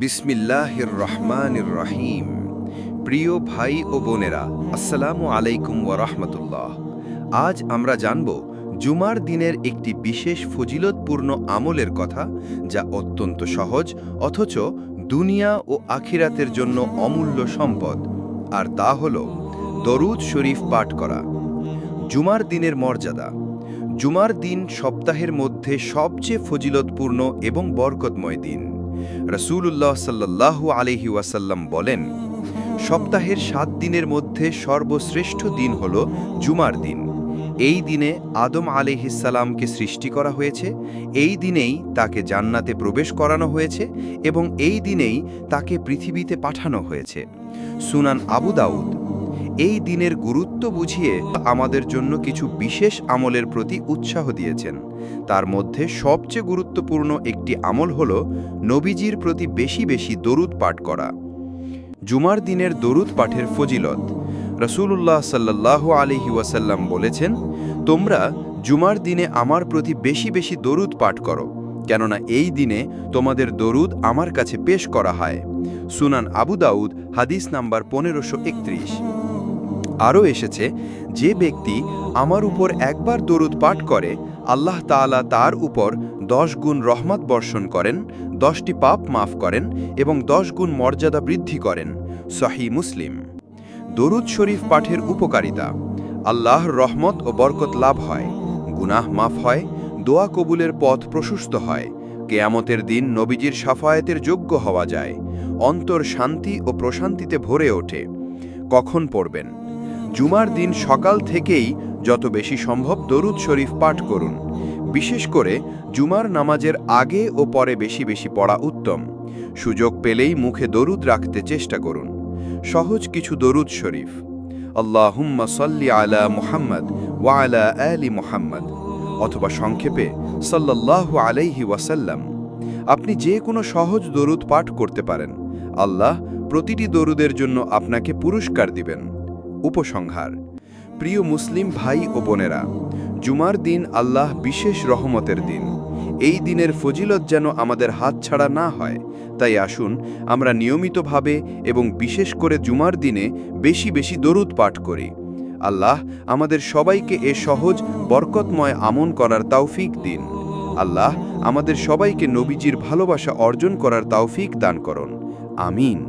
বিসমিল্লাহির রহমানির রহিম। প্রিয় ভাই ও বোনেরা, আসসালামু আলাইকুম ওয়া রাহমাতুল্লাহ। আজ আমরা জানব জুমার দিনের একটি বিশেষ ফজিলতপূর্ণ আমলের কথা, যা অত্যন্ত সহজ অথচ দুনিয়া ও আখিরাতের জন্য অমূল্য সম্পদ। আর তা হল দরুদ শরীফ পাঠ করা। জুমার দিনের মর্যাদা। জুমার দিন সপ্তাহের মধ্যে সবচেয়ে ফজিলতপূর্ণ এবং বরকতময় দিন। রাসূলুল্লাহ সাল্লাল্লাহু আলাইহি ওয়াসাল্লাম বলেন, সপ্তাহের 7 দিনের মধ্যে সর্বশ্রেষ্ঠ দিন হল জুমার দিন। এই দিনে আদম আলাইহিস সালামকে সৃষ্টি করা হয়েছে, এই দিনেই তাকে জান্নাতে প্রবেশ করানো হয়েছে এবং এই দিনেই তাকে পৃথিবীতে পাঠানো হয়েছে। সুনান আবু দাউদ। এই দিনের গুরুত্ব বুঝিয়ে আমাদের জন্য কিছু বিশেষ আমলের প্রতি উৎসাহ দিয়েছেন। তার মধ্যে সবচেয়ে গুরুত্বপূর্ণ একটি আমল হল নবীজির প্রতি বেশি বেশি দরুদ পাঠ করা। জুমার দিনের দরুদ পাঠের ফজিলত। রাসূলুল্লাহ সাল্লাল্লাহু আলাইহি ওয়াসাল্লাম বলেছেন, তোমরা জুমার দিনে আমার প্রতি বেশি বেশি দরুদ পাঠ করো, কেননা এই দিনে তোমাদের দরুদ আমার কাছে পেশ করা হয়। সুনান আবু দাউদ, হাদিস নাম্বার 1531। আরও এসেছে, যে ব্যক্তি আমার উপর একবার দরুদ পাঠ করে, আল্লাহ তাআলা তার উপর 10 গুণ রহমত বর্ষণ করেন, 10টি পাপ মাফ করেন এবং 10 গুণ মর্যাদা বৃদ্ধি করেন। সহিহ মুসলিম। দরুদ শরীফ পাঠের উপকারিতা। আল্লাহর রহমত ও বরকত লাভ হয়, গুনাহ মাফ হয়, দোয়া কবুলের পথ প্রশস্ত হয়, কিয়ামতের দিন নবীজির শাফায়াতের যোগ্য হওয়া যায়, অন্তর শান্তি ও প্রশান্তিতে ভরে ওঠে। কখন পড়বেন? জুমার দিন সকাল থেকেই যত বেশি সম্ভব দরুদ শরীফ পাঠ করুন। বিশেষ করে জুমার নামাজের আগে ও পরে বেশি বেশি পড়া উত্তম। সুযোগ পেলেই মুখে দরুদ রাখতে চেষ্টা করুন। সহজ কিছু দরুদ শরীফ। আল্লাহুম্মা সাল্লি আলা মুহাম্মদ ওয়া আলা আলি মুহাম্মদ, অথবা সংক্ষেপে সাল্লাল্লাহু আলাইহি ওয়াসাল্লাম। আপনি যে কোনো সহজ দরুদ পাঠ করতে পারেন। আল্লাহ প্রতিটি দরুদের জন্য আপনাকে পুরস্কার দিবেন। উপসংহার। প্রিয় মুসলিম ভাই ও বোনেরা, জুমার দিন আল্লাহ বিশেষ রহমতের দিন। এই দিনের ফজিলত যেন আমাদের হাতছাড়া না হয়, তাই আসুন আমরা নিয়মিতভাবে এবং বিশেষ করে জুমার দিনে বেশি বেশি দরুদ পাঠ করি। আল্লাহ আমাদের সবাইকে এ সহজ বরকতময় আমল করার তৌফিক দিন। আল্লাহ আমাদের সবাইকে নবীজির ভালোবাসা অর্জন করার তৌফিক দান করুন। আমিন।